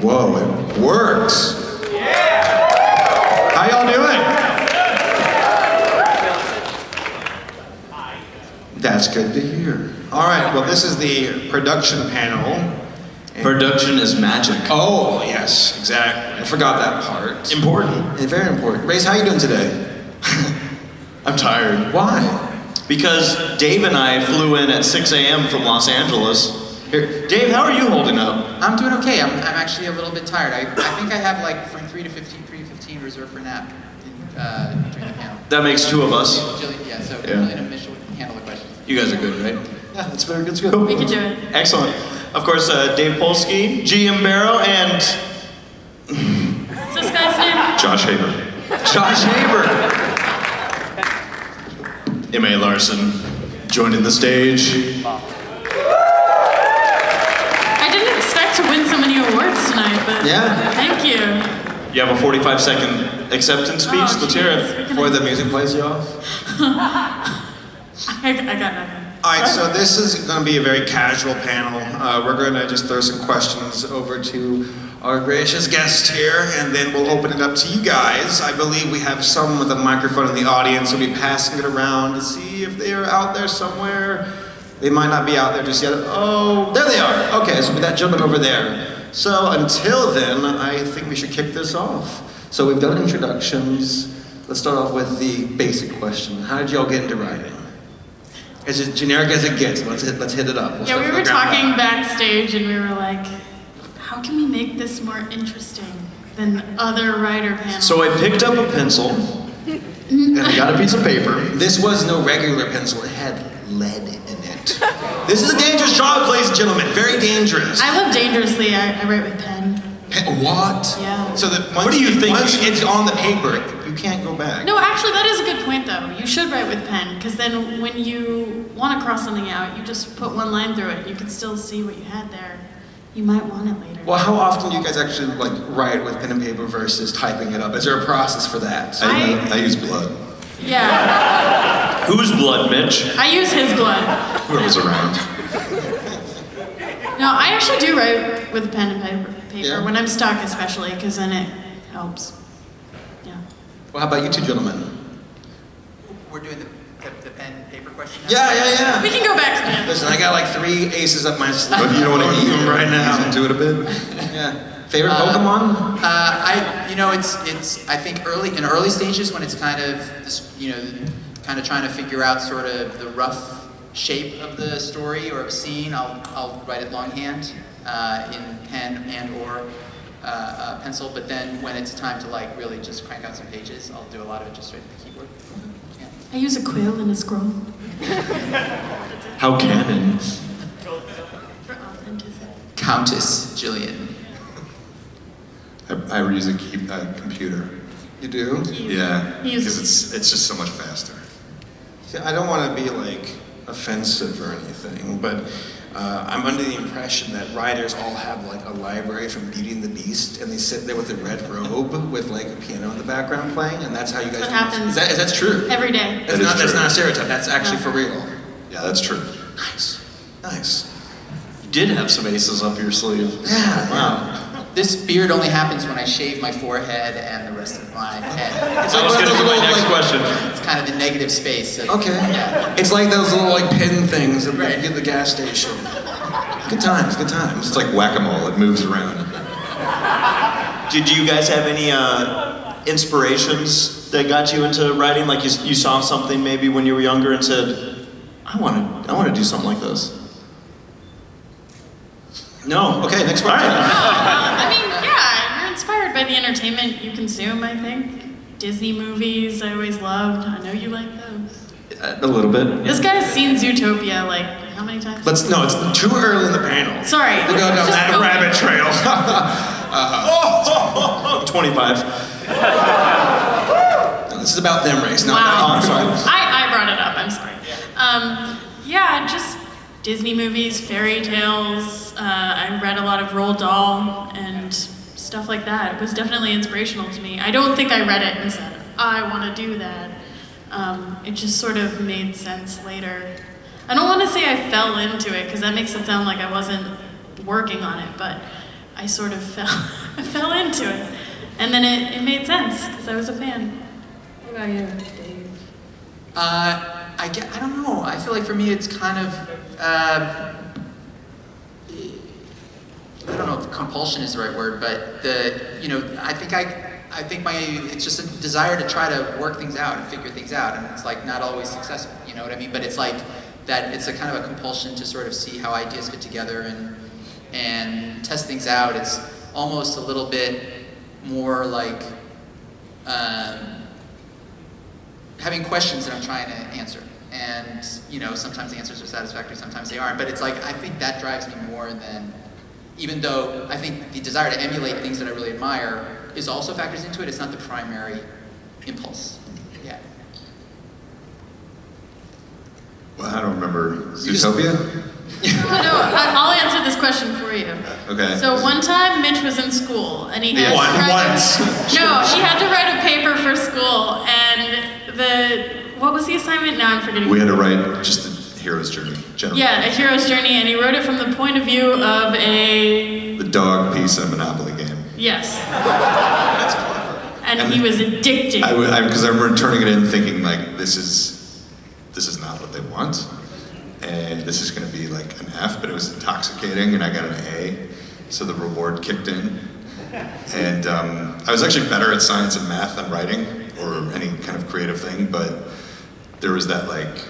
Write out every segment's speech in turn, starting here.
Whoa, it works. How y'all doing? That's good to hear. All right, well, this is the production panel. Production is magic. Oh, yes, exactly. I forgot that part. Important. Yeah, very important. Race, how you doing today? I'm tired. Why? Because Dave and I flew in at 6 a.m. from Los Angeles. Here, Dave, how are you holding up? I'm doing okay. I'm actually a little bit tired. I think I have like from 3 to 15 reserved for nap during the panel. That makes two of us. Jillian, so Jillian and Mitchell can handle the questions. You guys are good, right? Yeah, that's very good. Cool. We can do it. Excellent. Of course, Dave Polsky, GM Berrow, and... What's this guy's name? Josh Haber. Josh Haber! M.A. Larson, joining the stage. I didn't expect to win so many awards tonight, but thank you. You have a 45-second acceptance speech. Let's hear it. Before the music plays you off. I got nothing. All right, so this is going to be a very casual panel. We're going to just throw some questions over to our gracious guest here, and then we'll open it up to you guys. I believe we have someone with a microphone in the audience. We'll be passing it around to see if they are out there somewhere. They might not be out there just yet. Oh, there they are. Okay, so that gentleman over there. So until then, I think we should kick this off. So we've done introductions. Let's start off with the basic question. How did y'all get into writing? As generic as it gets, let's hit it up. Yeah, we were talking backstage and we were like, how can we make this more interesting than other writer panels? So I picked up a pencil, and I got a piece of paper. This was no regular pencil, it had lead in it. This is a dangerous job, ladies and gentlemen, very dangerous. I live dangerously, I write with pen. What? Yeah. So that What do you think? Once it's on the paper, you can't go back. No, actually, that is a good point, though. You should write with pen, because then when you want to cross something out, you just put one line through it. You can still see what you had there. You might want it later. Well, how often do you guys actually write with pen and paper versus typing it up? Is there a process for that? I use blood. Yeah. Whose blood, Mitch? I use his blood. Whoever's around. No, I actually do write with pen and paper Yeah. when I'm stuck, especially, because then it helps. Yeah. Well, how about you two gentlemen? We're doing the pen and paper question now? Yeah. We can go back to that. Listen, I got like 3 aces up my sleeve. But you don't want to eat them right now. Do it a bit. Yeah. Favorite Pokemon? It's I think in early stages when it's kind of kind of trying to figure out sort of the rough shape of the story or of a scene, I'll write it longhand in pen and or pencil. But then when it's time to really just crank out some pages, I'll do a lot of it just straight to the keyboard. Yeah. I use a quill and a scroll. How canon. For authenticity. Countess Jillian. I use a computer. You do? Yeah, He's- because it's just so much faster. See, I don't want to be offensive or anything, but I'm under the impression that writers all have a library from Beauty and the Beast, and they sit there with a red robe with a piano in the background playing, and that's how you guys. What happens. Is that true? Every day. That's not a stereotype. That's actually for real. Yeah, that's true. Nice. You did have some aces up your sleeve. Yeah. Wow. This beard only happens when I shave my forehead and the rest of my head. That was going to be my next question. It's kind of the negative space. Okay. Yeah. It's like those little pin things that Right. you get at the gas station. Good times. It's like whack-a-mole, it moves around. Did you guys have any inspirations that got you into writing? Like you saw something maybe when you were younger and said, I want to do something like this. No. Okay, next question. You're inspired by the entertainment you consume, I think. Disney movies, I always loved. I know you like those. A little bit. This guy's seen Zootopia, how many times? It's too early in the panel. Sorry. To go down Just that go. rabbit trail. 25. This is about them, Race. Not Wow. Oh, I'm sorry. I brought it up, I'm sorry. Just Disney movies, fairy tales. I read a lot of Roald Dahl and stuff like that. It was definitely inspirational to me. I don't think I read it and said, I want to do that. It just sort of made sense later. I don't want to say I fell into it, because that makes it sound like I wasn't working on it, but I sort of I fell into it. And then it made sense, because I was a fan. What about you, Dave? I don't know. I feel like for me it's kind of, I don't know if compulsion is the right word, but I think it's just a desire to try to work things out and figure things out, and it's like not always successful, you know what I mean? But it's like that, it's a kind of a compulsion to sort of see how ideas fit together and test things out. It's almost a little bit more like having questions that I'm trying to answer. And, sometimes the answers are satisfactory, sometimes they aren't. But it's like, I think that drives me more than, even though I think the desire to emulate things that I really admire is also factors into it, it's not the primary impulse. Yeah. Well, I don't remember. Zootopia? No, I'll answer this question for you. Okay. So one time Mitch was in school and he had to Once. he had to write a paper for school, and what was the assignment? Now I'm forgetting. We had to write just the hero's journey, generally. Yeah, a hero's journey, and he wrote it from the point of view of The dog piece in a Monopoly game. Yes. That's clever. And he was addicted. Because I remember turning it in thinking, like, this is not what they want. And this is going to be like an F, but it was intoxicating, and I got an A, so the reward kicked in. And I was actually better at science and math than writing, or any kind of creative thing, but there was that like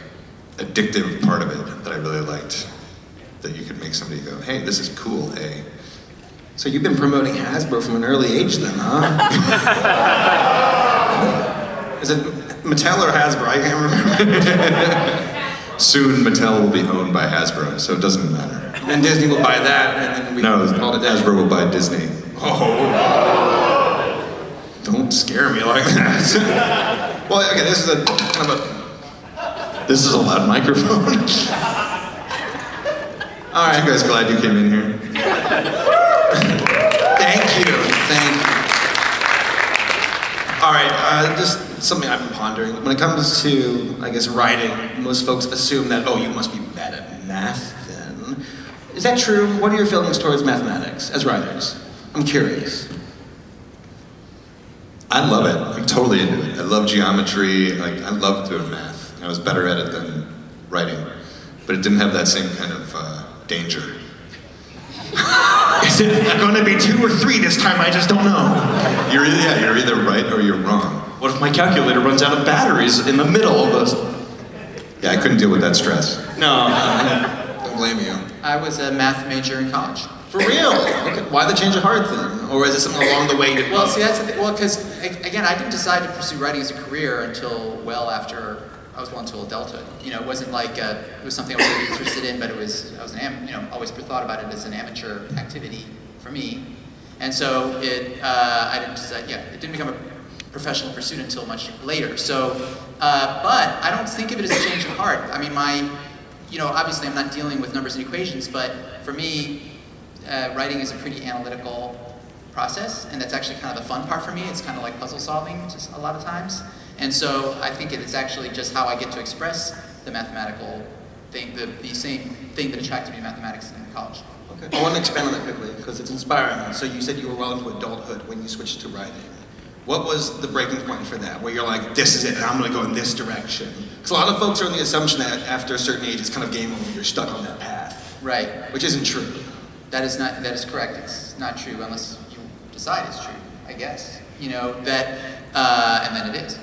addictive part of it that I really liked, that you could make somebody go, hey, this is cool, A. So you've been promoting Hasbro from an early age then, huh? Is it Mattel or Hasbro? I can't remember. Soon Mattel will be owned by Hasbro, so it doesn't matter. Then Disney will buy that, and then we call it a day. Hasbro will buy Disney. Oh. Don't scare me like that. Well, okay, this is a kind of a... This is a loud microphone. All right. Are you guys glad you came in here? Thank you. All right, just something I've been pondering. When it comes to, I guess, writing, most folks assume that, you must be bad at math then. Is that true? What are your feelings towards mathematics as writers? I'm curious. I love it. I'm totally into it. I love geometry. I love doing math. I was better at it than writing, but it didn't have that same kind of danger. Is it going to be 2 or 3 this time? I just don't know. You're either right or you're wrong. What if my calculator runs out of batteries in the middle of us? Yeah, I couldn't deal with that stress. No. Don't blame you. I was a math major in college. For real? Okay. Why the change of heart then? Or is it something along the way? Well, see, that's the thing. Well, because, again, I didn't decide to pursue writing as a career until well after I was well into adulthood. It wasn't like it was something I was really interested in, but I was always thought about it as an amateur activity for me. And so I didn't decide, it didn't become a professional pursuit until much later. So, but I don't think of it as a change of heart. I mean, obviously I'm not dealing with numbers and equations, but for me, writing is a pretty analytical process, and that's actually kind of the fun part for me. It's kind of like puzzle solving just a lot of times. And so I think it's actually just how I get to express the mathematical thing, the same thing that attracted me to mathematics in college. Okay. I want to expand on that quickly, because it's inspiring. So you said you were well into adulthood when you switched to writing. What was the breaking point for that, where you're like, this is it, and I'm going to go in this direction? Because a lot of folks are on the assumption that after a certain age, it's kind of game over, you're stuck on that path. Right. Which isn't true. That is correct. It's not true unless you decide it's true, I guess. And then it is.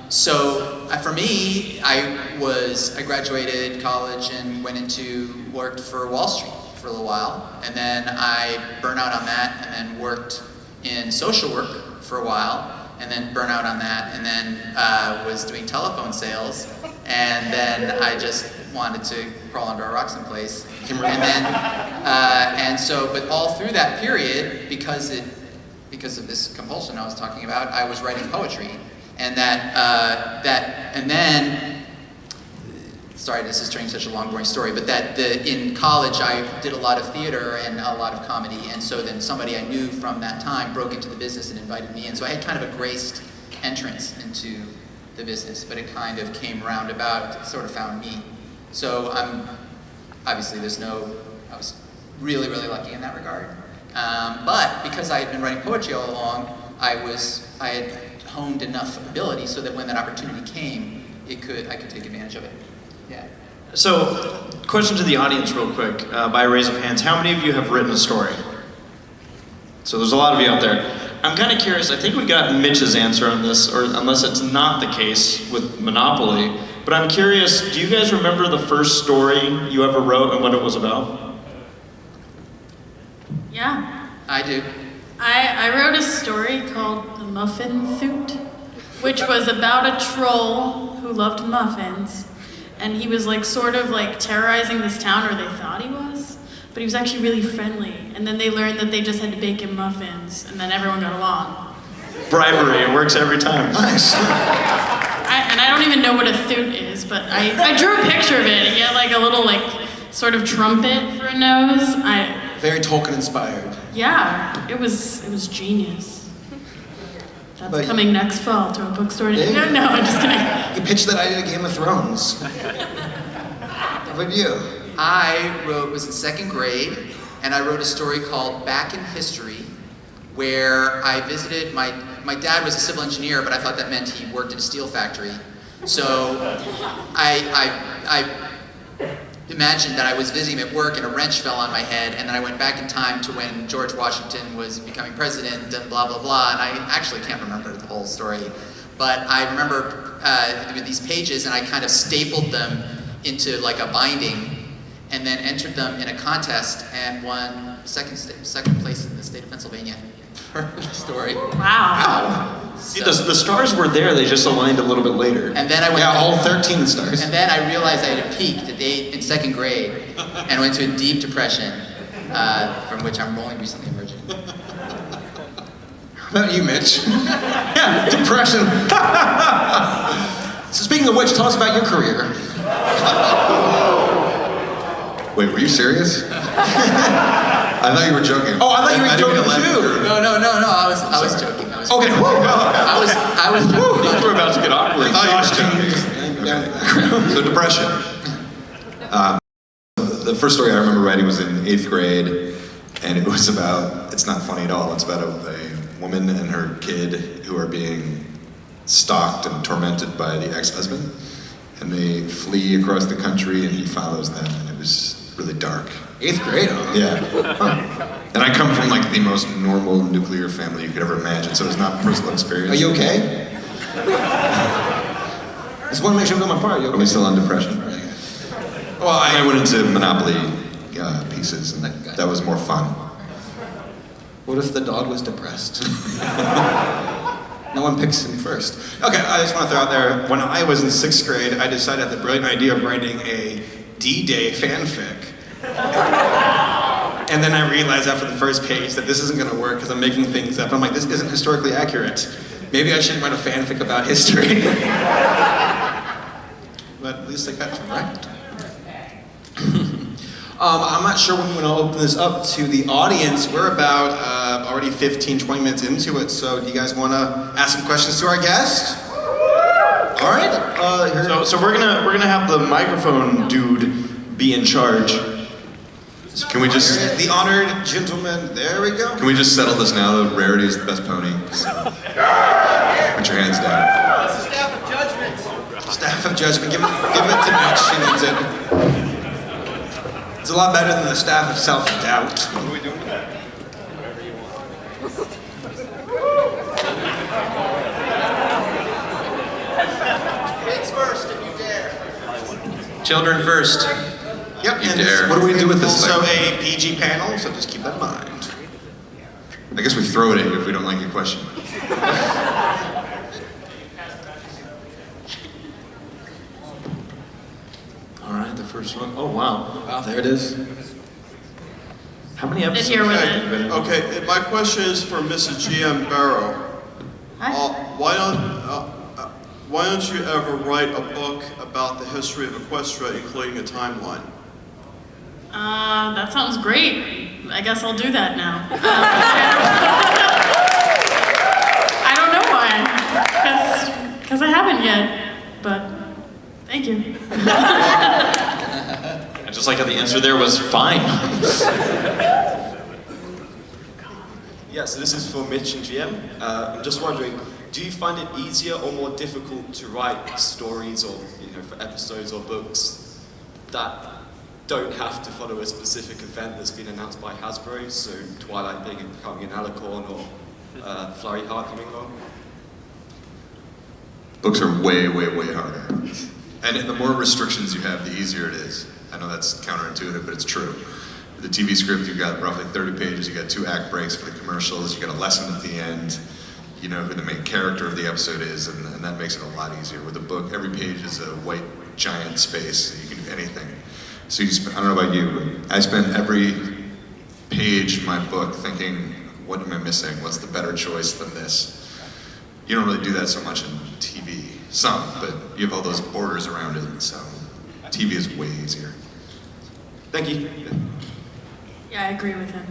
So for me, I graduated college and worked for Wall Street for a little while, and then I burned out on that, and then worked in social work for a while, and then burnt out on that, and then was doing telephone sales, and then I just wanted to crawl under a rock someplace, and then but all through that period, because of this compulsion I was talking about, I was writing poetry, and sorry, this is turning such a long, boring story, but in college I did a lot of theater and a lot of comedy, and so then somebody I knew from that time broke into the business and invited me in, so I had kind of a graced entrance into the business, but it kind of came roundabout, it sort of found me. So obviously I was really, really lucky in that regard. But because I had been writing poetry all along, I had honed enough ability so that when that opportunity came, I could take advantage of it. Yeah. So, question to the audience real quick, by a raise of hands. How many of you have written a story? So there's a lot of you out there. I'm kind of curious, I think we got Mitch's answer on this, or unless it's not the case with Monopoly, but I'm curious, do you guys remember the first story you ever wrote and what it was about? Yeah. I do. I wrote a story called The Muffin Thoot, which was about a troll who loved muffins, and he was like sort of like terrorizing this town, or they thought he was, but he was actually really friendly, and then they learned that they just had to bake him muffins, and then everyone got along. Bribery, it works every time. Nice. And I don't even know what a thoot is, but I drew a picture of it. He had like a little like sort of trumpet for a nose. Very Tolkien inspired. Yeah, it was genius. That's But- coming next fall to a bookstore. Yeah. No, I'm just kidding. You pitched that idea to Game of Thrones. How about you? I was in second grade, and I wrote a story called Back in History, where I visited, my dad was a civil engineer, but I thought that meant he worked in a steel factory. So I imagined that I was visiting him at work and a wrench fell on my head, and then I went back in time to when George Washington was becoming president and blah, blah, blah, and I actually can't remember the whole story. But I remember these pages, and I kind of stapled them into like a binding, and then entered them in a contest and won second place in the state of Pennsylvania for the story. Wow. See, the stars were there, they just aligned a little bit later. And then I went. Yeah, all 13 stars. And then I realized I had peaked in second grade, and went to a deep depression, from which I'm only recently emerging. How about you, Mitch? Yeah, depression. So speaking of which, tell us about your career. Wait, were you serious? I thought you were joking. Oh, I thought you were didn't joking laugh. too. No, I was joking. Okay. I was joking. Things were about to get awkward. So depression. The first story I remember writing was in 8th grade, and it was about, it's not funny at all, it's about a woman and her kid who are being stalked and tormented by the ex-husband, and they flee across the country and he follows them, and it was really dark. 8th grade, huh? Yeah. And I come from like the most normal nuclear family you could ever imagine, so it's not personal experience. Are you okay? Just want to make sure I'm doing my part. You Are we okay? still on depression? Well, I went into Monopoly pieces, and that was more fun. What if the dog was depressed? No one picks him first. Okay, I just want to throw out there, when I was in 6th grade, I decided the brilliant idea of writing a D-Day fanfic. And then I realized after the first page that this isn't going to work because I'm making things up. I'm like, this isn't historically accurate. Maybe I should write a fanfic about history. But at least I got it right. I'm not sure when we want to open this up to the audience. We're about already 15, 20 minutes into it, so do you guys want to ask some questions to our guest? All right. So we're gonna have the microphone dude be in charge. So can we just The honored gentleman, there we go. can we just settle this now? The rarity is the best pony. So, put your hands down. Staff of judgment, give it to Mitch, she needs it. It's a lot better than the staff of self-doubt. What are we doing with that? Kids first, if you dare. Children first. Yep, You and dare. What do we do with this Also segment? a PG panel, so just keep that in mind. I guess we throw it at you if we don't like your question. All right, the first one. Oh wow. Wow, there it is. How many Sit episodes? here with have you it. been in? Okay, my question is for Mrs. G.M. Barrow. Hi. Why don't you ever write a book about the history of Equestria, including a timeline? That sounds great. I guess I'll do that now. I don't know why, because I haven't yet, but thank you. I just like how the answer there was fine. Yeah, so this is for Mitch and GM. I'm just wondering, do you find it easier or more difficult to write stories or, for episodes or books that don't have to follow a specific event that's been announced by Hasbro, so Twilight becoming an alicorn or Flurry Heart coming along? Books are way, way, way harder. And the more restrictions you have, the easier it is. I know that's counterintuitive, but it's true. The TV script, you've got roughly 30 pages, you got 2 act breaks for the commercials, you got a lesson at the end, you know who the main character of the episode is, and that makes it a lot easier. With a book, every page is a white giant space, so you can do anything. So I don't know about you, but I spend every page in my book thinking, what am I missing? What's the better choice than this? You don't really do that so much in TV. Some, but you have all those borders around it, so TV is way easier. Thank you. Yeah, I agree with him.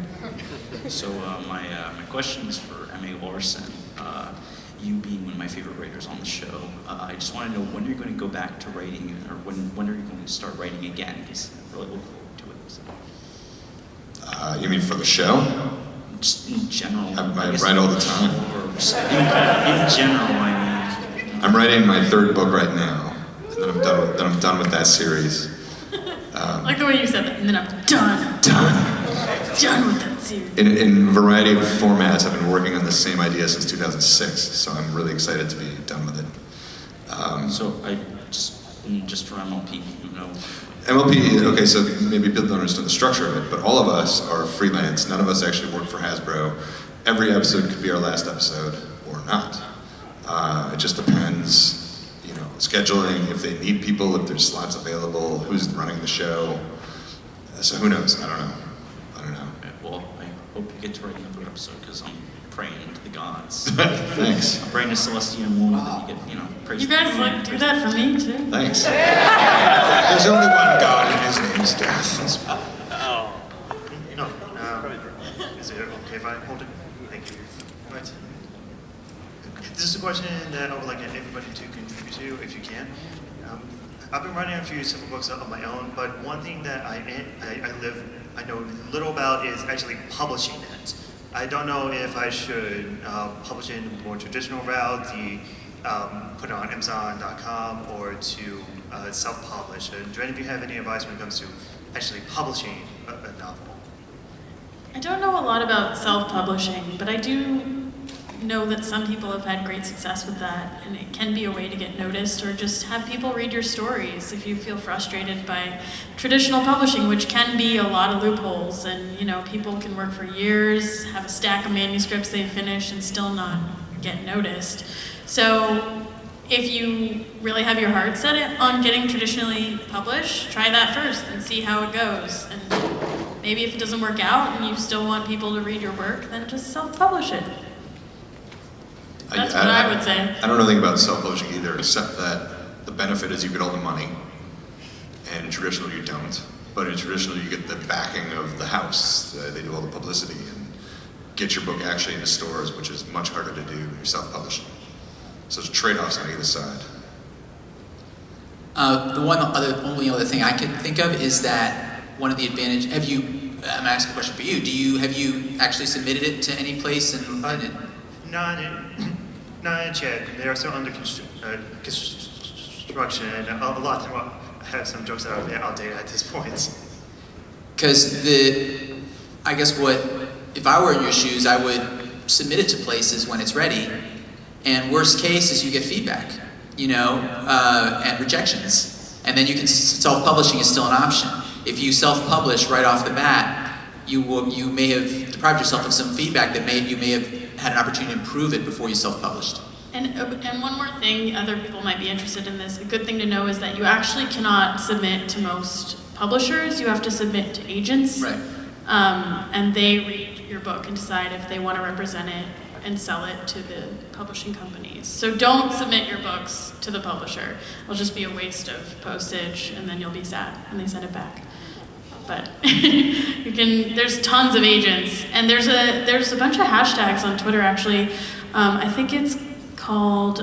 So my question is for M.A. Larson. You being one of my favorite writers on the show, I just want to know when you're going to go back to writing, or when are you going to start writing again? Because I really look forward to it. So. You mean for the show? Just in general. I write all the time. Or just in general, I mean. I'm writing my 3rd book right now, and then I'm done with that series. I like the way you said that, and then I'm done. Done with that series. In a variety of formats, I've been working on the same idea since 2006, so I'm really excited to be done with it. So I just for MLP, MLP, okay, so maybe people don't understand the structure of it, but all of us are freelance. None of us actually work for Hasbro. Every episode could be our last episode or not. It just depends, scheduling, if they need people, if there's slots available, who's running the show. So who knows? I don't know. Well, I hope you get to write another episode because I'm praying to the gods. Thanks. I'm praying to Celestian Moon that you get, praise You guys do that for me too. Thanks. There's only one God, and his name is Death. No. Is it okay if I hold it? Thank you. Right. This is a question that I would like everybody to contribute to, if you can. I've been writing a few simple books of my own, but one thing that I know little about is actually publishing it. I don't know if I should publish it in a more traditional route, put it on Amazon.com, or to self-publish. Do any of you have any advice when it comes to actually publishing a novel? I don't know a lot about self-publishing, but I do know that some people have had great success with that, and it can be a way to get noticed or just have people read your stories if you feel frustrated by traditional publishing, which can be a lot of loopholes, and people can work for years, have a stack of manuscripts they finish and still not get noticed. So if you really have your heart set on getting traditionally published, try that first and see how it goes. And maybe if it doesn't work out and you still want people to read your work, then just self-publish it. That's what I would say. I don't know anything about self-publishing either, except that the benefit is you get all the money, and in traditional you don't. But in traditional you get the backing of the house. They do all the publicity and get your book actually into stores, which is much harder to do when you're self-publishing. So there's trade-offs on either side. The only other thing I can think of is that one of the advantages. I'm asking a question for you. Have you actually submitted it to any place and Not yet. They are still under construction. A lot of them have some jokes that are a bit outdated at this point. Because I guess if I were in your shoes, I would submit it to places when it's ready. And worst case is you get feedback, and rejections. And then self-publishing is still an option. If you self-publish right off the bat, you may have deprived yourself of some feedback that you may have had an opportunity to improve it before you self-published. And one more thing, other people might be interested in this. A good thing to know is that you actually cannot submit to most publishers. You have to submit to agents. Right. And they read your book and decide if they want to represent it and sell it to the publishing companies. So don't submit your books to the publisher. It'll just be a waste of postage, and then you'll be sad when they send it back. But there's tons of agents, and there's a bunch of hashtags on Twitter actually. I think it's called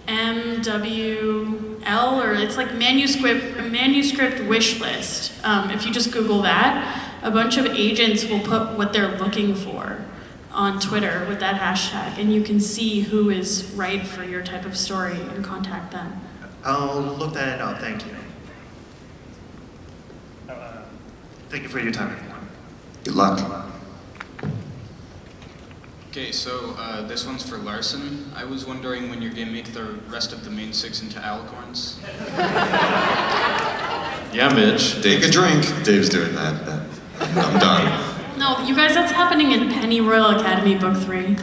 MWL, or it's like manuscript wish list. If you just Google that, a bunch of agents will put what they're looking for. on Twitter with that hashtag, and you can see who is right for your type of story and contact them. I'll look that up, thank you. Thank you for your time, everyone. Good luck. Okay, so this one's for Larson. I was wondering when you're gonna make the rest of the main 6 into alicorns. Yeah, Mitch. Take a drink. Dave's doing that. I'm done. No, you guys, that's happening in Pennyroyal Academy Book 3.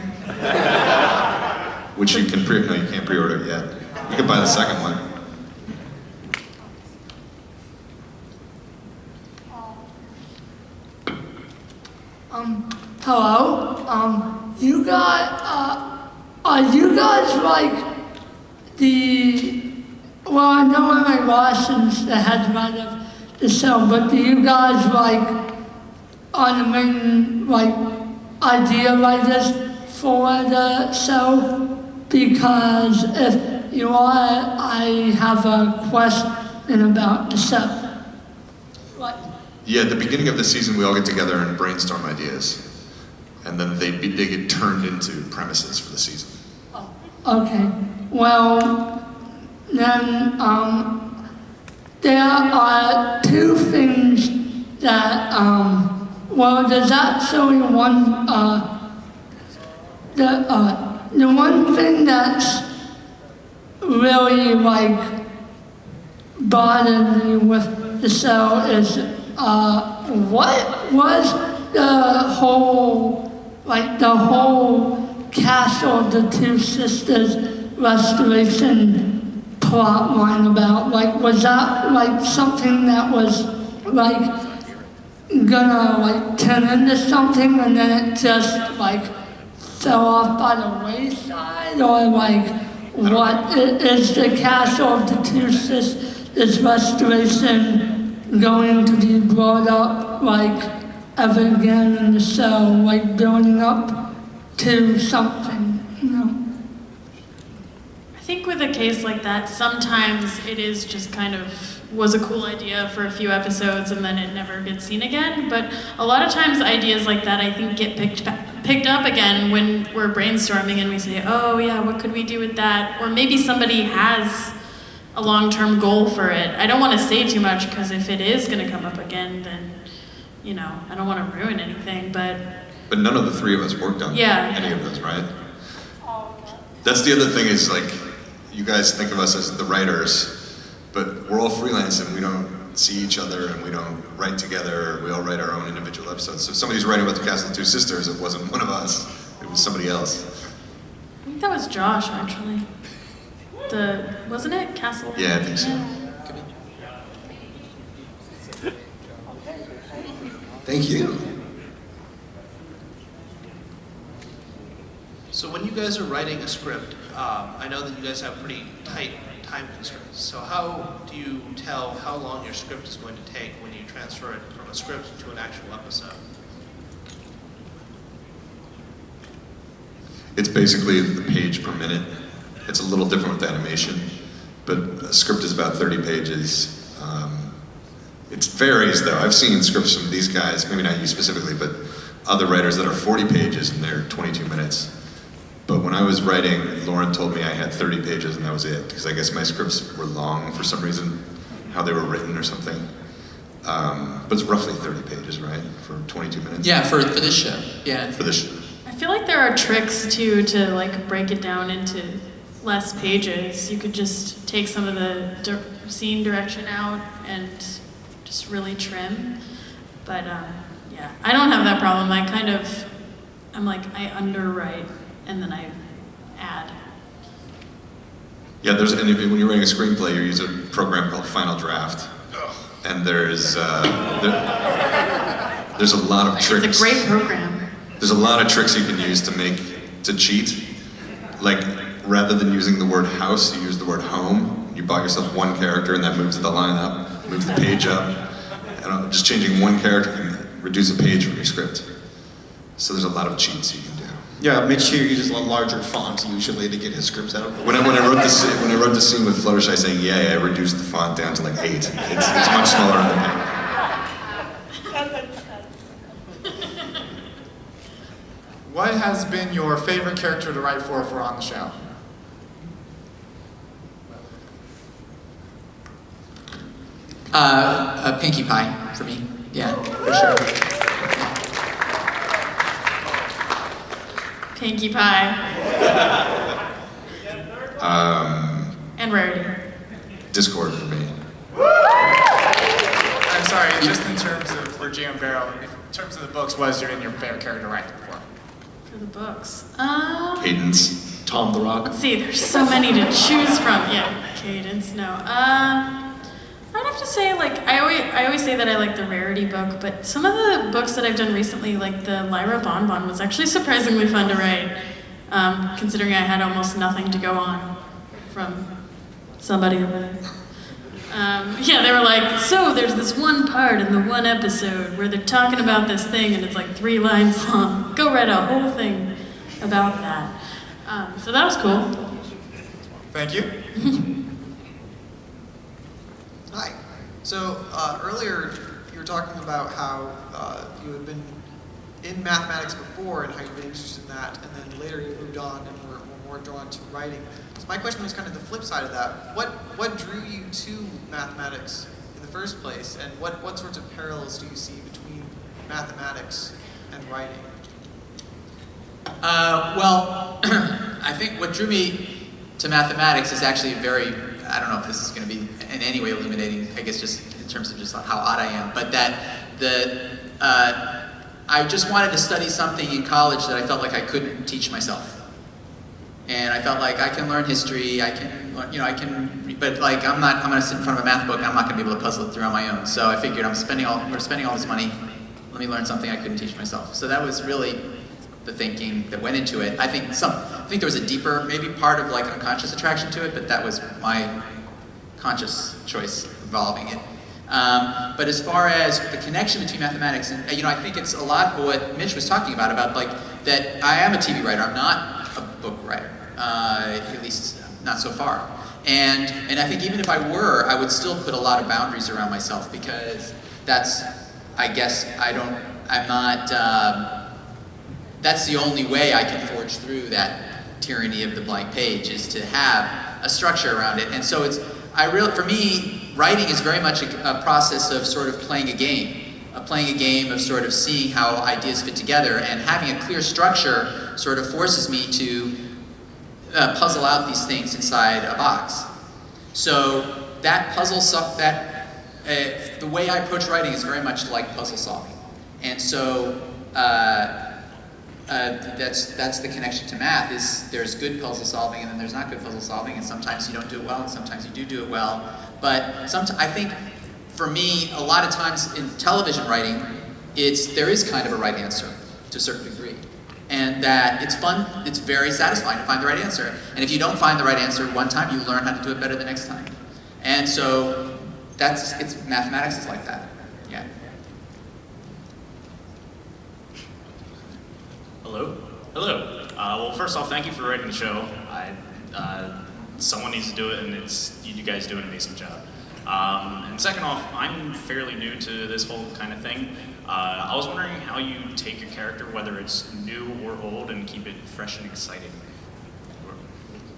Which you can no, you can't pre-order it yet. You can buy the second one. Hello. You guys, are you guys like well, I know Larry Larson's the head writer of the show, but do you guys like are the main idea writers for the show? Because if you are, I have a question about the show. What? Yeah, at the beginning of the season, we all get together and brainstorm ideas. And then they get turned into premises for the season. Okay. Well, then there are 2 things that well, there's actually one the one thing that's really bothered me with the show is what was the whole Castle of the Two Sisters restoration plot line about? Was that something that was gonna turn into something and then it just fell off by the wayside? Or what is the Castle of the Two Sisters restoration going to be brought up ever again in the show, building up to something, you know? I think with a case like that, sometimes it is just kind of was a cool idea for a few episodes and then it never gets seen again. But a lot of times ideas like that I think get picked up again when we're brainstorming and we say, oh yeah, what could we do with that? Or maybe somebody has a long-term goal for it. I don't want to say too much because if it is going to come up again, then, I don't want to ruin anything, but none of the 3 of us worked on any of those, right? That's the other thing is you guys think of us as the writers, but we're all freelance and we don't see each other and we don't write together. We all write our own individual episodes. So if somebody's writing about the Castle of the Two Sisters, it wasn't one of us. It was somebody else. I think that was Josh, actually. Wasn't it? Castle? Yeah, I think so. Yeah. Thank you. So when you guys are writing a script, I know that you guys have pretty tight time constraints. So how do you tell how long your script is going to take when you transfer it from a script to an actual episode? It's basically the page per minute. It's a little different with animation, but a script is about 30 pages. It varies though. I've seen scripts from these guys, maybe not you specifically, but other writers that are 40 pages and they're 22 minutes. But when I was writing, Lauren told me I had 30 pages and that was it, because I guess my scripts were long for some reason, how they were written or something. But it's roughly 30 pages, right, for 22 minutes? Yeah, for this show, yeah. For this show. I feel like there are tricks too to break it down into less pages. You could just take some of the scene direction out and just really trim. But yeah, I don't have that problem. I underwrite and then I add. Yeah, and when you're writing a screenplay, you use a program called Final Draft. And there's a lot of tricks. It's a great program. There's a lot of tricks you can use to cheat. Rather than using the word house, you use the word home. You buy yourself one character and that moves the line up, moves the page up. And just changing one character can reduce a page from your script. So there's a lot of cheats you can do. Yeah, Mitch here uses a larger font usually to get his scripts out. When I wrote the scene with Fluttershy saying "yay," I reduced the font down to 8. It's much smaller than that. what has been your favorite character to write for if we're on the show? Pinkie Pie for me. Yeah, for sure. Pinkie Pie. And Rarity. Discord for me. I'm sorry, just in terms of Virginia and Berrow, in terms of the books, what has been your favorite character to write for? For the books. Cadence. Tom the Rock. Let's see, there's so many to choose from. Yeah, Cadence, no. I'd have to say, like, I always say that I like the Rarity book, but some of the books that I've done recently, like the Lyra Bonbon, was actually surprisingly fun to write, considering I had almost nothing to go on from somebody. Yeah, they were like, so there's this one part in the one episode where they're talking about this thing and it's like 3 lines long. Go write a whole thing about that. So that was cool. Thank you. Hi. So earlier you were talking about how you had been in mathematics before and how you've been interested in that, and then later you moved on and were more drawn to writing. So my question was kind of the flip side of that. What drew you to mathematics in the first place, and what sorts of parallels do you see between mathematics and writing? Well, I think what drew me to mathematics is actually very, I don't know if this is going to be in any way illuminating, I guess just in terms of just how odd I am, but that I just wanted to study something in college that I felt like I couldn't teach myself. And I felt like I can learn history, I can, but like I'm going to sit in front of a math book and I'm not going to be able to puzzle it through on my own. So I figured we're spending all this money, let me learn something I couldn't teach myself. So that was really the thinking that went into it. I think there was a deeper, maybe part of like unconscious attraction to it, but that was my conscious choice involving it. But as far as the connection between mathematics and, I think it's a lot of what Mitch was talking about like that I am a TV writer, I'm not a book writer, at least not so far. And I think even if I were, I would still put a lot of boundaries around myself because that's the only way I can forge through that tyranny of the blank page is to have a structure around it. And so for me, writing is very much a process of sort of playing a game of sort of seeing how ideas fit together, and having a clear structure sort of forces me to puzzle out these things inside a box. So that the way I approach writing is very much like puzzle solving. And so that's the connection to math, is there's good puzzle solving and then there's not good puzzle solving, and sometimes you don't do it well and sometimes you do it well. But I think for me, a lot of times in television writing, there is kind of a right answer to a certain degree. And that it's fun, it's very satisfying to find the right answer. And if you don't find the right answer one time, you learn how to do it better the next time. And so mathematics is like that, yeah. Hello? Hello. Well, first off, thank you for writing the show. Someone needs to do it, and you guys do an amazing job. And second off, I'm fairly new to this whole kind of thing. I was wondering how you take a character, whether it's new or old, and keep it fresh and exciting,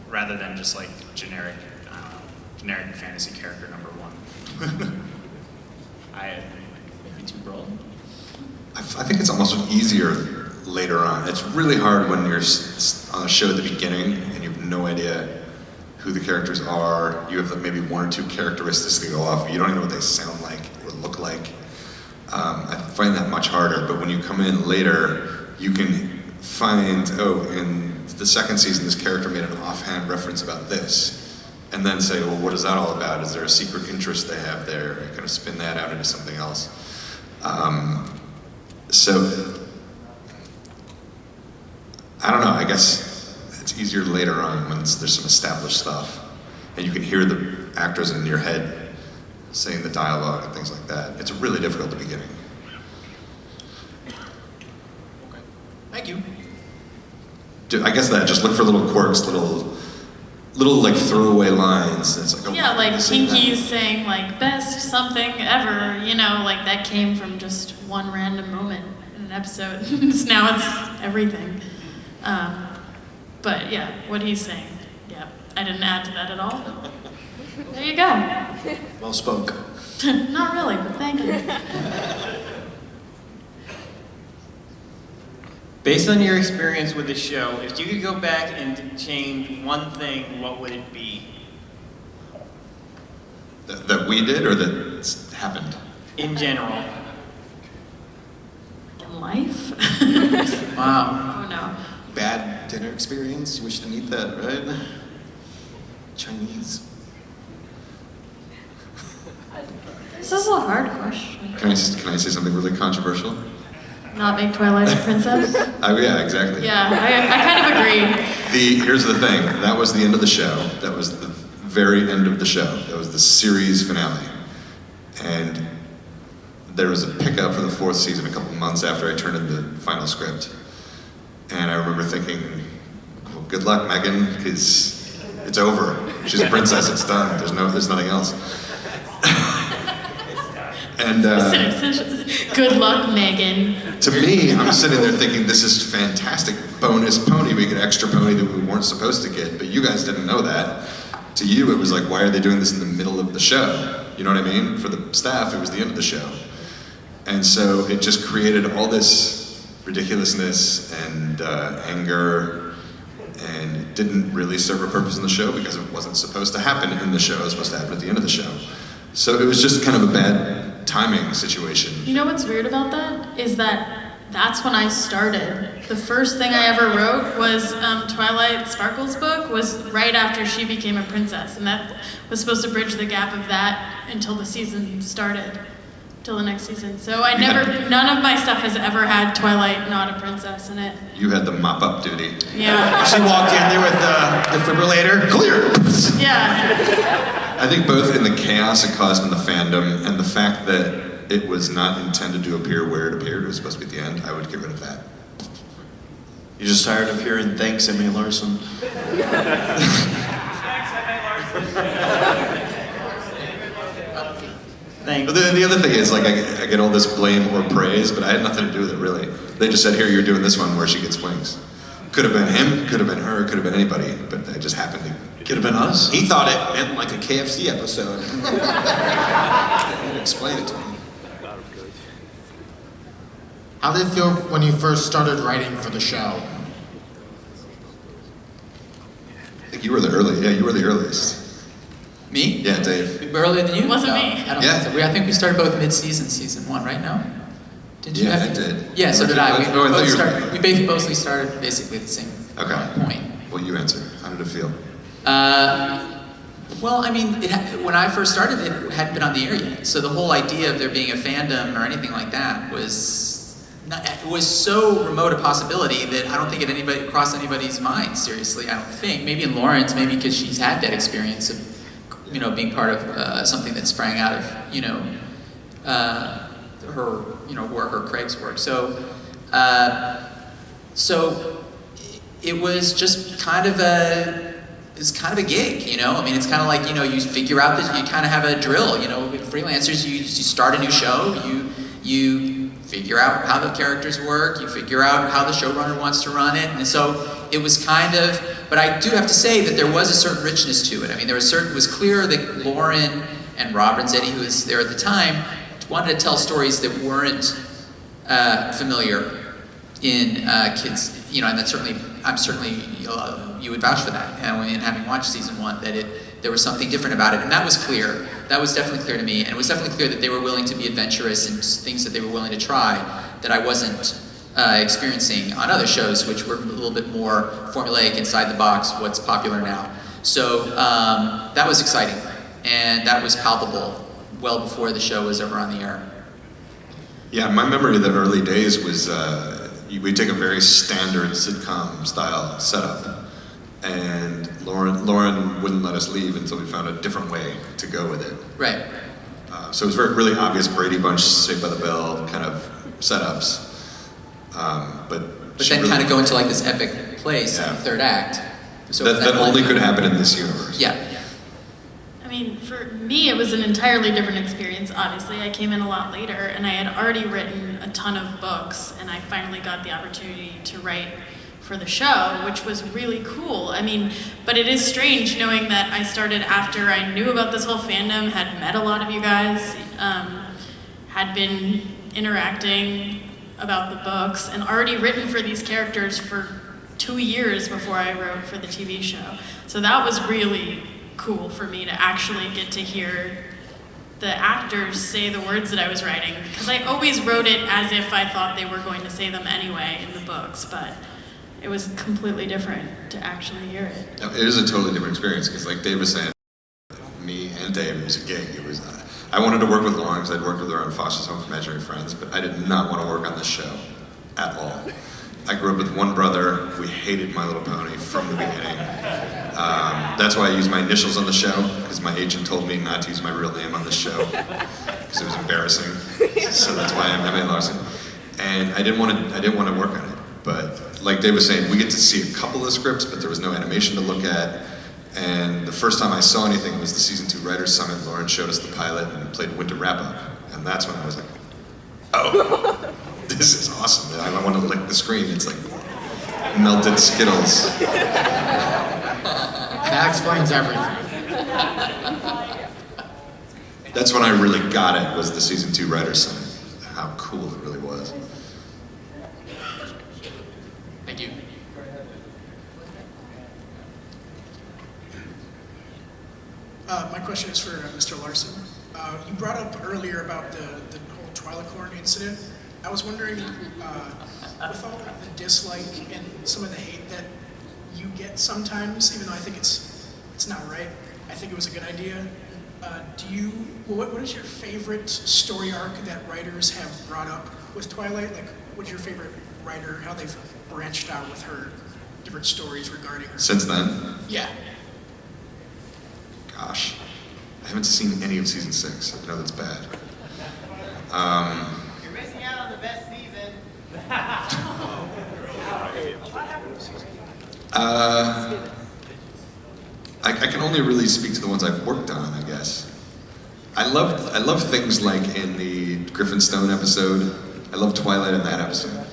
rather than just like generic fantasy character number one. Maybe too broad. I think it's almost easier later on. It's really hard when you're on a show at the beginning and you have no idea who the characters are. You have maybe 1 or 2 characteristics to go off. You don't even know what they sound like or look like. I find that much harder, but when you come in later, you can find, in the second season, this character made an offhand reference about this, and then say, well, what is that all about? Is there a secret interest they have there? And kind of spin that out into something else. So, I don't know, I guess it's easier later on when there's some established stuff, and you can hear the actors in your head saying the dialogue and things like that. It's really difficult at the beginning. Okay. Thank you. I guess that, just look for little quirks, little like throwaway lines. It's like, yeah, like Pinky's saying like best something ever, like that came from just one random moment. an episode. So now it's everything. But yeah, what he's saying, yeah, I didn't add to that at all. There you go. Well spoke. Not really, but thank you. Based on your experience with the show, if you could go back and change one thing, what would it be? That we did or that happened? In general. In life? Wow. Oh no. Bad dinner experience? You wish to eat that, right? Chinese. This is a hard question. Can I say something really controversial? Not make Twilight a princess? Oh yeah, exactly. Yeah, I kind of agree. Here's the thing. That was the end of the show. That was the very end of the show. That was the series finale. And there was a pickup for the 4th season a couple months after I turned in the final script. And I remember thinking, well, good luck, Megan, because it's over. She's a princess, it's done. There's nothing else. And good luck, Megan. to me, I'm sitting there thinking, this is fantastic. Bonus pony, we get extra pony that we weren't supposed to get, but you guys didn't know that. To you, it was like, why are they doing this in the middle of the show? You know what I mean? For the staff, it was the end of the show. And so it just created all this ridiculousness and anger, and it didn't really serve a purpose in the show because it wasn't supposed to happen in the show. It was supposed to happen at the end of the show. So it was just kind of a bad timing situation. You know what's weird about that? Is that that's when I started. The first thing I ever wrote was Twilight Sparkle's book was right after she became a princess, and that was supposed to bridge the gap of that until the season started, till the next season. So none of my stuff has ever had Twilight not a princess in it. You had the mop-up duty. Yeah. She walked in there with the defibrillator. Clear. Yeah. I think both in the chaos it caused in the fandom and the fact that it was not intended to appear where it appeared, it was supposed to be at the end, I would get rid of that. You're just tired of hearing thanks, Emmy Larson. But then the other thing is, like, I get all this blame or praise, but I had nothing to do with it, really. They just said, here, you're doing this one where she gets wings. Could have been him, could have been her, could have been anybody, but it just happened to. Could have been us. He thought it meant like a KFC episode. I didn't explain it to him. How did it feel when you first started writing for the show? I think you were the earliest. Me? Yeah, Dave. Earlier than you? Wasn't No, me. I don't think so. I think we started both mid-season, season 1, right? No? Didn't you? Yeah, I did. Yeah, so did I. We you were... mostly started basically at the same point. Well, you answer. How did it feel? Well, I mean, when I first started, it hadn't been on the air yet. So the whole idea of there being a fandom or anything like that was so remote a possibility that I don't think it crossed anybody's mind, seriously, I don't think. Maybe in Lawrence, maybe because she's had that experience of, being part of something that sprang out of, her, work or Craig's work. So it was just kind of a gig, I mean, it's kind of like, you figure out that you kind of have a drill, with freelancers, you start a new show, you figure out how the characters work, you figure out how the showrunner wants to run it, and so it was kind of, but I do have to say that there was a certain richness to it. I mean, it was clear that Lauren and Rob Renzetti, who was there at the time, wanted to tell stories that weren't familiar in kids, and that's certainly, you would vouch for that, in having watched season 1, that there was something different about it, and that was clear. That was definitely clear to me, and it was definitely clear that they were willing to be adventurous and things that they were willing to try that I wasn't experiencing on other shows, which were a little bit more formulaic, inside the box, what's popular now. So that was exciting, and that was palpable well before the show was ever on the air. Yeah, my memory of the early days was we take a very standard sitcom style setup, and Lauren wouldn't let us leave until we found a different way to go with it. Right. So it was really obvious Brady Bunch, Saved by the Bell kind of setups. But then really, kind of go into like this epic place in the third act. So that only could happen in this universe. Yeah. I mean, for me, it was an entirely different experience, obviously. I came in a lot later, and I had already written a ton of books, and I finally got the opportunity to write for the show, which was really cool. I mean, but it is strange knowing that I started after I knew about this whole fandom, had met a lot of you guys, had been interacting about the books, and already written for these characters for 2 years before I wrote for the TV show. So that was really cool for me to actually get to hear the actors say the words that I was writing, because I always wrote it as if I thought they were going to say them anyway in the books, but it was completely different to actually hear it. It is a totally different experience, because like Dave was saying, me and Dave, it was a gig. It was, I wanted to work with Lauren because I'd worked with her on Foster's Home for Imaginary Friends, but I did not want to work on this show at all. I grew up with one brother. We hated My Little Pony from the beginning. That's why I used my initials on the show, because my agent told me not to use my real name on this show, because it was embarrassing. So that's why I'm M.A. Larson. And I didn't want to work on it. But like Dave was saying, we get to see a couple of scripts, but there was no animation to look at. And the first time I saw anything was the season 2 Writers Summit. Lauren showed us the pilot and played Winter Wrap Up. And that's when I was like, oh, this is awesome. I want to lick the screen. It's like melted Skittles. That explains everything. That's when I really got it, was the season 2 Writers Summit. How cool it really was. Thank you. My question is for Mr. Larson. You brought up earlier about the whole Twilicorn incident. I was wondering, with all the dislike and some of the hate that you get sometimes, even though I think it's not right, I think it was a good idea. What is your favorite story arc that writers have brought up with Twilight? Like, what's your favorite writer, how they've branched out with her different stories regarding her? Since then? Yeah. Gosh, I haven't seen any of season 6. I know that's bad. You're missing out on the best season. I can only really speak to the ones I've worked on, I guess. I love things like in the Griffinstone episode. I love Twilight in that episode,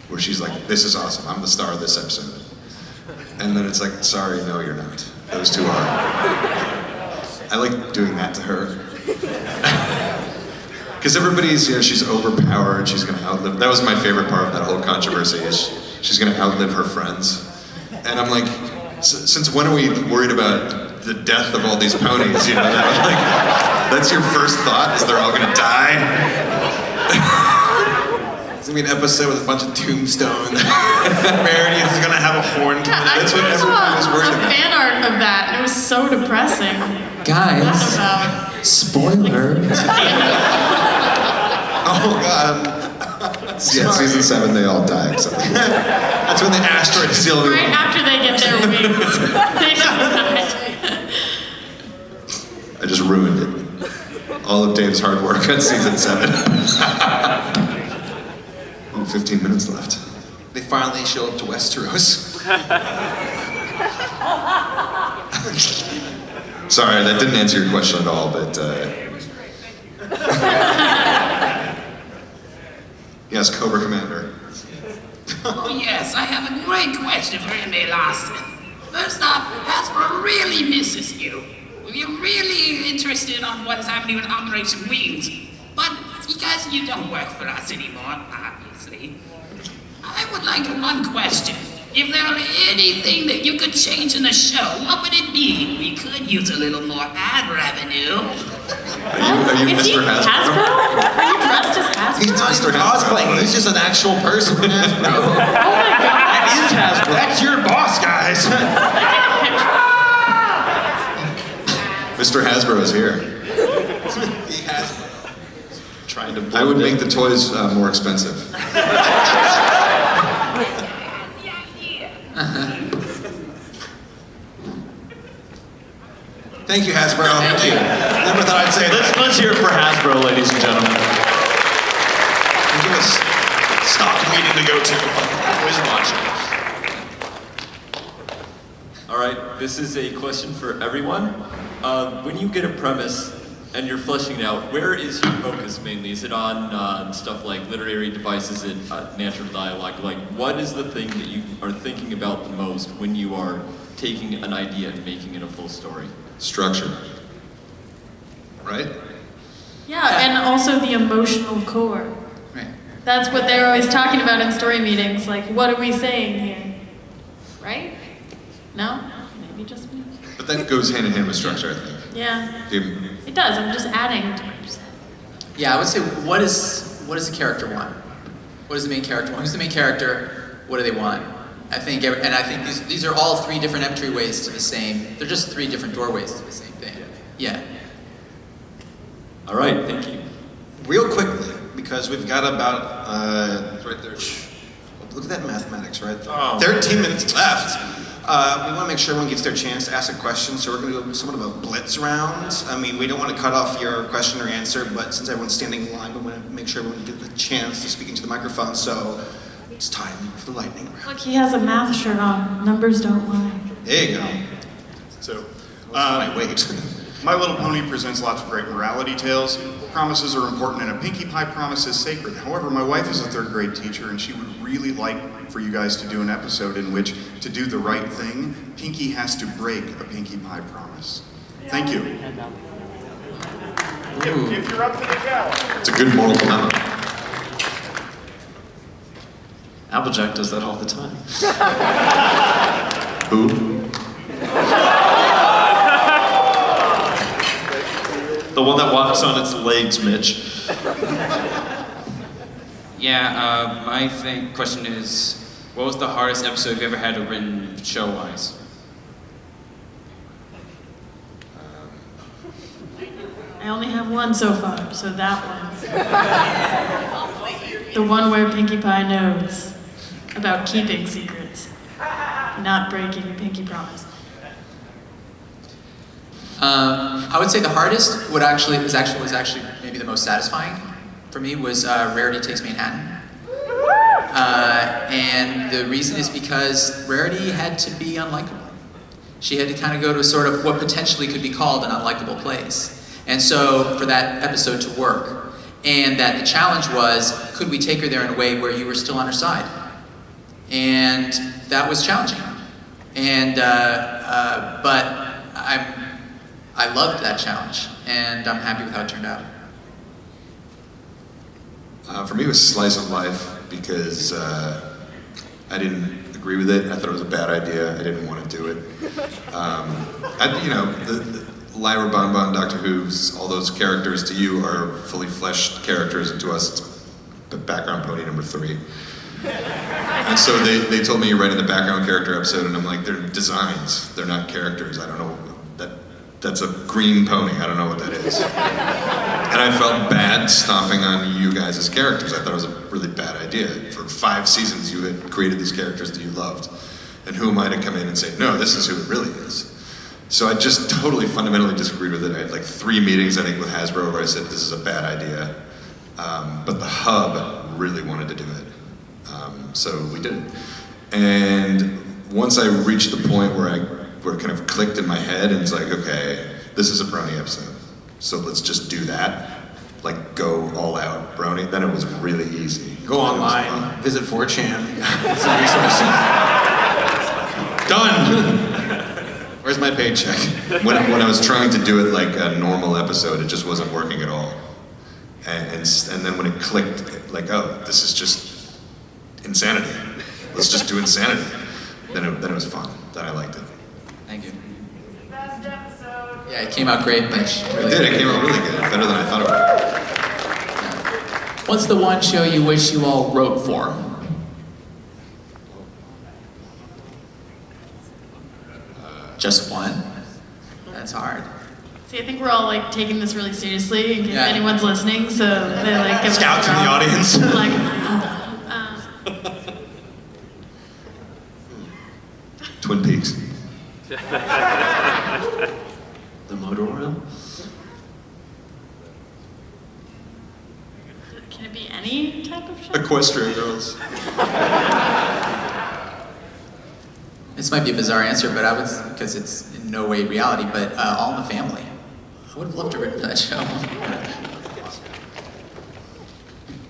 where she's like, "This is awesome. I'm the star of this episode," and then it's like, "Sorry, no, you're not. Those two are." I like doing that to her. Because everybody's, she's overpowered, she's gonna outlive, that was my favorite part of that whole controversy, is she's gonna outlive her friends. And I'm like, since when are we worried about the death of all these ponies, that's your first thought, is they're all gonna die? It's gonna be an episode with a bunch of tombstones. Meredith is gonna have a horn coming out. That's what everybody was worried about. Fan art of that, and it was so depressing. Guys, spoiler. Oh god. Yeah, season 7 they all die. Except that's when the asteroid seal. Right after they get their wings, they just die. I just ruined it. All of Dave's hard work on season 7. 15 minutes left. They finally show up to Westeros. Sorry, that didn't answer your question at all, but yes, Cobra Commander. Oh yes, I have a great question for M.A. Larson. First off, Hasbro really misses you. We're really interested on what is happening with Operation Wings. But because you don't work for us anymore, obviously, I would like one question. If there were anything that you could change in the show, what would it be? We could use a little more ad revenue. Are you Mr. Hasbro? Are you dressed as Hasbro? He's not Mr. Cosplaying, he's just an actual person from Hasbro. Oh my god. That is Hasbro. That's your boss, guys. Mr. Hasbro is here. He has. Trying to. I would make the toys more expensive. Thank you, Hasbro. Thank you. Never thought I'd say that. Let's hear it for Hasbro, ladies and gentlemen. Give us stock meeting to go to. Always watching. All right, this is a question for everyone. When you get a premise and you're fleshing it out, where is your focus mainly? Is it on stuff like literary devices and natural dialogue? Like, what is the thing that you are thinking about the most when you are taking an idea and making it a full story? Structure. Right? Yeah, and also the emotional core. Right. That's what they're always talking about in story meetings. Like, what are we saying here? Right? No? Maybe just me. But that goes hand in hand with structure, I think. Yeah. The- It does. I'm just adding to it. Yeah, I would say, what does the character want? What does the main character want? Who's the main character? What do they want? I think these are all three different entryways to the same. They're just three different doorways to the same thing. Yeah. All right, thank you. Real quickly, because we've got about, right there. Look at that mathematics, right? Oh. 13 minutes left. We want to make sure everyone gets their chance to ask a question, so we're going to do somewhat of a blitz round. I mean, we don't want to cut off your question or answer, but since everyone's standing in line, we want to make sure everyone gets a chance to speak into the microphone, so it's time for the lightning round. Look, he has a math shirt on. Numbers don't lie. There you go. So, wait. My Little Pony presents lots of great morality tales. Promises are important, and a Pinkie Pie promise is sacred. However, my wife is a third grade teacher, and she would really like for you guys to do an episode in which, to do the right thing, Pinkie has to break a Pinkie Pie promise. Thank you. If you're up to the challenge. It's a good moral dilemma. Applejack does that all the time. Who? The one that walks on its legs, Mitch. Yeah, my question is, what was the hardest episode you've ever had to written show-wise? I only have one so far, so that one. The one where Pinkie Pie knows about keeping secrets, not breaking a pinky promise. I would say the hardest was actually maybe the most satisfying for me was Rarity Takes Manhattan. And the reason is because Rarity had to be unlikable. She had to kind of go to sort of what potentially could be called an unlikable place. And so for that episode to work, and that the challenge was, could we take her there in a way where you were still on her side? And that was challenging. And but I loved that challenge, and I'm happy with how it turned out. For me, it was Slice of Life because I didn't agree with it. I thought it was a bad idea. I didn't want to do it. The Lyra Bonbon, Doctor Who's, all those characters to you are fully fleshed characters, and to us, it's background pony number 3. And so they told me you're writing the background character episode, and I'm like, they're designs. They're not characters. I don't know. That's a green pony. I don't know what that is. And I felt bad stomping on you guys as characters. I thought it was a really bad idea. For 5 seasons, you had created these characters that you loved. And who am I to come in and say, no, this is who it really is? So I just totally fundamentally disagreed with it. I had like 3 meetings, I think, with Hasbro where I said, this is a bad idea. But the hub really wanted to do it. So we did it. And once I reached the point where it kind of clicked in my head, and it's like, okay, this is a Brony episode, so let's just do that. Like, go all out Brony. Then it was really easy. Go online, visit 4chan. Some resources. Done! Where's my paycheck? When I was trying to do it like a normal episode, it just wasn't working at all. And then when it clicked, like, oh, this is just insanity. Let's just do insanity. Then it was fun. Then I liked it. Thank you. Best episode. Yeah, it came out great, Mitch. It did. It came out really good. Better than I thought it would. What's the one show you wish you all wrote for? Just one? That's hard. See, I think we're all like taking this really seriously in case Yeah. anyone's listening, so they like give us Scout to the audience. like, Twin Peaks. The motor oil? can it be any type of show? Equestrian Girls. This might be a bizarre answer, but I would, because it's in no way reality, but All in the Family. would have loved to written that show.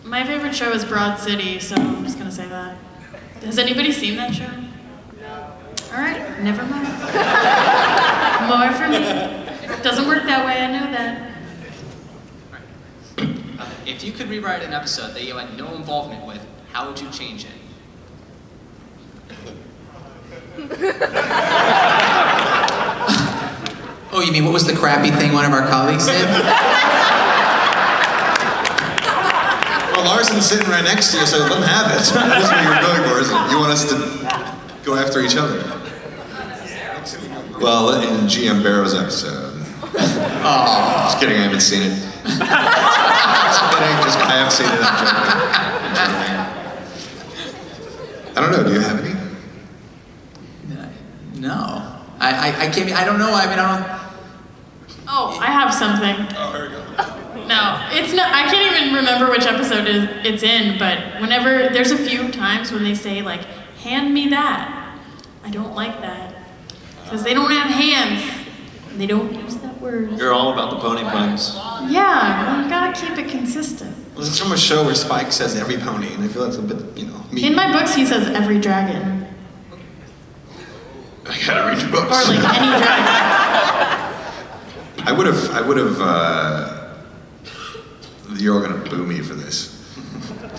My favorite show is Broad City, so I'm just gonna say that. Has anybody seen that show? No. All right, never mind. More for me. Doesn't work that way, I know that. If you could rewrite an episode that you had no involvement with, how would you change it? Oh, you mean what was the crappy thing one of our colleagues did? Well, Larson's sitting right next to you, so let him have it. That is what you're going for, isn't it? You want us to go after each other. Well, in GM Berrow's episode. Oh, just kidding, I haven't seen it. Just kidding, I have seen it, I'm joking. I don't know, do you have any? No. I can't, I don't know, I mean, I don't... Oh, I have something. Oh, here we go. No, it's not. I can't even remember which episode it's in, but whenever there's a few times when they say like, "Hand me that," I don't like that because they don't have hands and they don't use that word. You're all about the pony puns. Yeah, well, you gotta keep it consistent. Well, it's from a show where Spike says every pony, and I feel that's a bit, mean. In my books, he says every dragon, I gotta read your books. or like any dragon. I would have, you're all gonna boo me for this.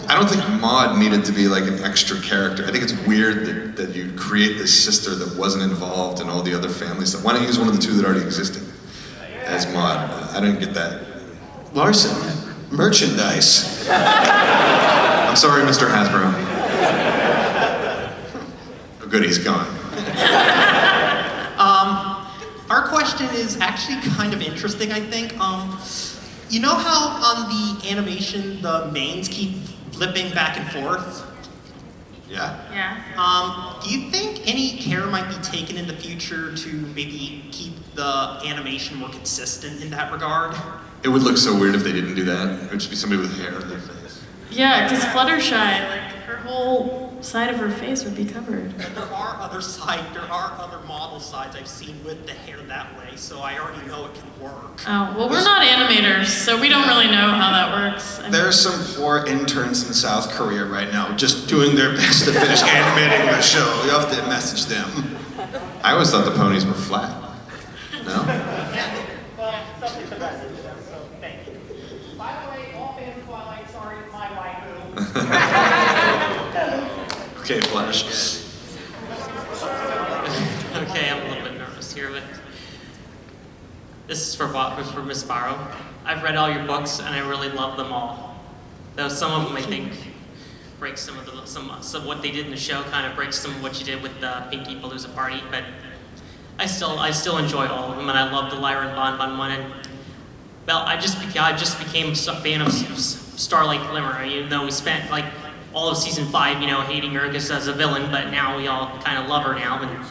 I don't think Maud needed to be like an extra character. I think it's weird that you create this sister that wasn't involved in all the other family stuff. Why don't you use one of the two that already existed as Maud? I didn't get that. Larson, merchandise. I'm sorry, Mr. Hasbro. Oh, good, he's gone. Our question is actually kind of interesting, I think. You know how on the animation the mains keep flipping back and forth? Yeah. Yeah. Do you think any care might be taken in the future to maybe keep the animation more consistent in that regard? It would look so weird if they didn't do that. It would just be somebody with hair in their face. Yeah, because Fluttershy, like her whole side of her face would be covered. But there are other model sides I've seen with the hair that way, so I already know it can work. Oh, well, we're not animators, so we don't really know how that works. There's some poor interns in South Korea right now just doing their best to finish animating the show. You have to message them. I always thought the ponies were flat. No? Well, something to that, so thank you. By the way, all fans of Twilight, sorry, my waifu. Okay, Flash. Okay, I'm a little bit nervous here, but this is for Miss Barrow. I've read all your books and I really love them all. Though some of them I think break some of what they did in the show, kind of breaks some of what you did with the Pinky Palooza party, but I still enjoy all of them, and I love the Lyra and Bon one. And well, I just became a fan of Starlight Glimmer. Even though we spent like all of season 5, hating her as a villain, but now we all kind of love her now. And I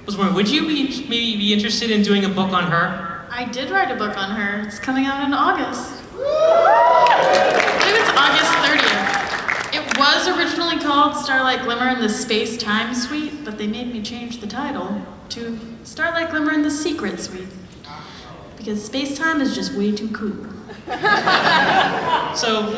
was wondering, would you maybe be interested in doing a book on her? I did write a book on her. It's coming out in August. I believe it's August 30th. It was originally called Starlight Glimmer and the Space-Time Suite, but they made me change the title to Starlight Glimmer and the Secret Suite. Because space-time is just way too cool. So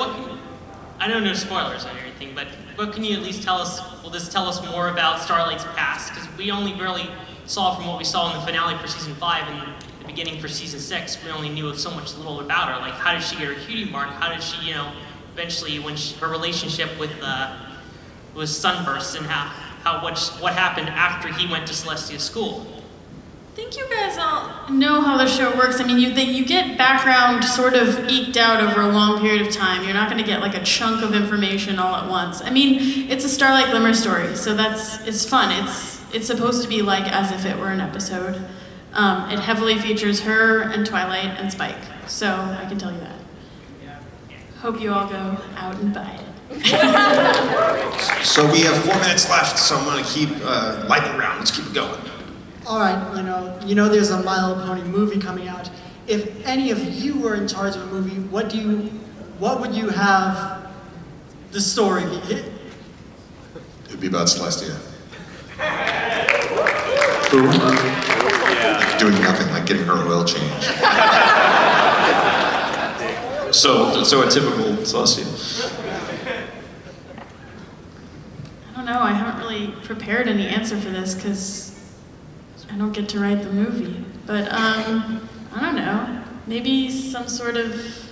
I don't know spoilers or anything, but what can you at least tell us? Will this tell us more about Starlight's past? Because we only really saw from what we saw in the finale for season 5 and the beginning for season 6, we only knew of so much little about her. Like, how did she get her cutie mark? How did she, eventually, her relationship with Sunburst, and what happened after he went to Celestia School? I think you guys all know how the show works. I mean, you get background sort of eked out over a long period of time. You're not going to get like a chunk of information all at once. I mean, it's a Starlight Glimmer story, so it's fun. It's supposed to be like as if it were an episode. It heavily features her and Twilight and Spike, so I can tell you that. Hope you all go out and buy it. So we have 4 minutes left, so I'm going to keep lightning round. Let's keep it going. All right, there's a My Little Pony movie coming out. If any of you were in charge of a movie, what would you have the story be? It would be about Celestia. Doing nothing, like getting her oil changed. So a typical Celestia. I don't know. I haven't really prepared any answer for this because I don't get to write the movie. But I don't know. Maybe some sort of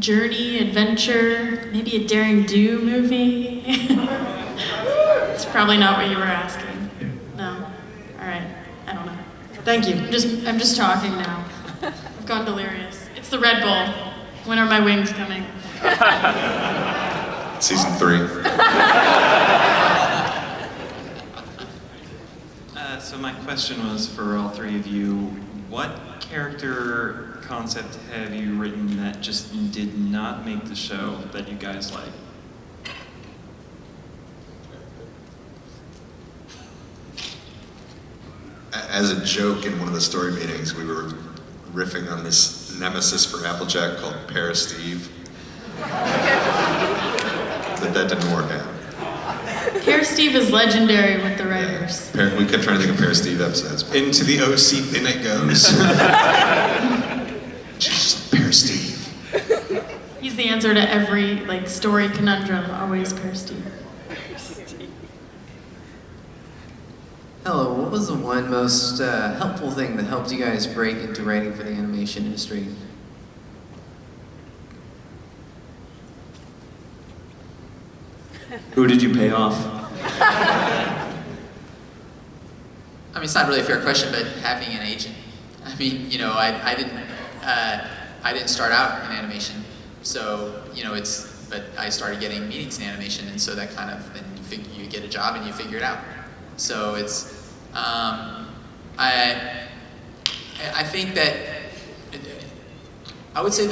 journey, adventure, maybe a daring do movie. It's probably not what you were asking. No. All right. I don't know. Thank you. I'm just talking now. I've gone delirious. It's the Red Bull. When are my wings coming? Season 3. So my question was for all three of you, what character concept have you written that just did not make the show that you guys like? As a joke in one of the story meetings, we were riffing on this nemesis for Applejack called Pear Steve. But that didn't work out. Pear Steve is legendary with the writers. We kept trying to think of Pear Steve episodes. Into the OC bin it goes. Just Pear Steve. He's the answer to every story conundrum. Always Pear Steve. Hello, what was the one most helpful thing that helped you guys break into writing for the animation industry? Who did you pay off? I mean, it's not really a fair question, but having an agent. I mean, I didn't start out in animation, so but I started getting meetings in animation, and so that kind of then you get a job and you figure it out. So it's I think that I would say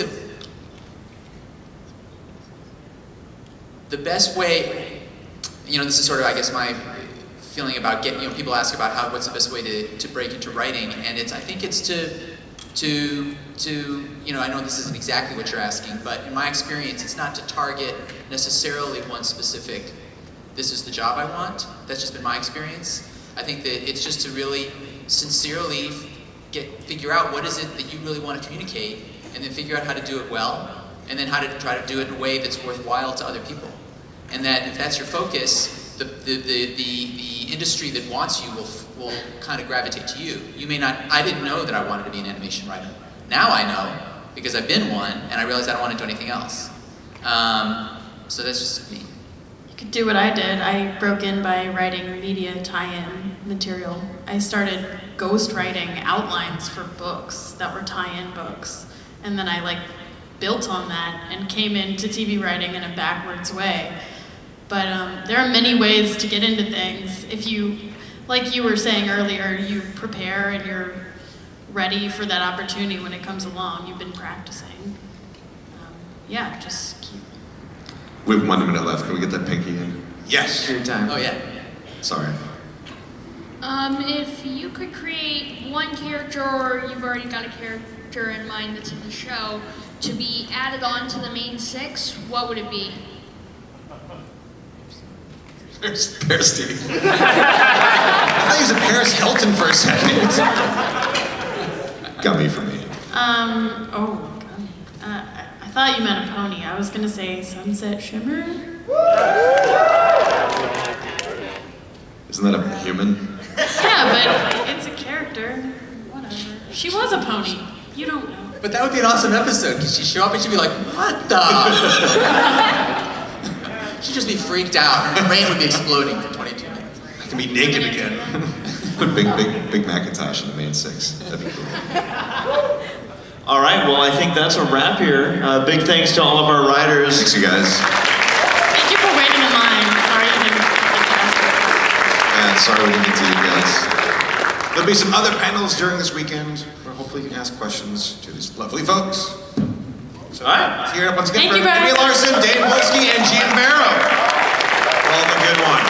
the best way, this is sort of, I guess, my feeling about getting, people ask about what's the best way to break into writing, and I think it's to I know this isn't exactly what you're asking, but in my experience, it's not to target necessarily one specific, this is the job I want. That's just been my experience. I think that it's just to really sincerely figure out what is it that you really want to communicate, and then figure out how to do it well, and then how to try to do it in a way that's worthwhile to other people. And that if that's your focus, the industry that wants you will kind of gravitate to you. You may not, I didn't know that I wanted to be an animation writer. Now I know, because I've been one, and I realized I don't want to do anything else. So that's just me. You could do what I did. I broke in by writing media tie-in material. I started ghostwriting outlines for books that were tie-in books. And then I built on that and came into TV writing in a backwards way. But there are many ways to get into things. If you, like you were saying earlier, you prepare and you're ready for that opportunity when it comes along. You've been practicing. Yeah, just keep. We have 1 minute left. Can we get that pinky in? Yes. Your time. Oh, yeah. Sorry. If you could create one character, or you've already got a character in mind that's in the show, to be added on to the main 6, what would it be? Pear Steve. I thought he was a Paris Hilton for a second. Got me for me. I thought you meant a pony. I was gonna say Sunset Shimmer. Isn't that a human? Yeah, but it's a character. Whatever. She was a pony. You don't know. But that would be an awesome episode, because she'd show up and she'd be like, what the? She'd just be freaked out. Her brain would be exploding for 22 minutes. I can be naked again. Put big Macintosh in the main 6. That'd be cool. All right, well, I think that's a wrap here. Big thanks to all of our writers. Thanks, you guys. Thank you for waiting in line. Sorry you didn't get to ask. Yeah, sorry we didn't get to you guys. There'll be some other panels during this weekend where hopefully you can ask questions to these lovely folks. So, all right, let's hear it up once again Thank for you, guys. Larson, Dave Polsky, and Berrow. All the good one.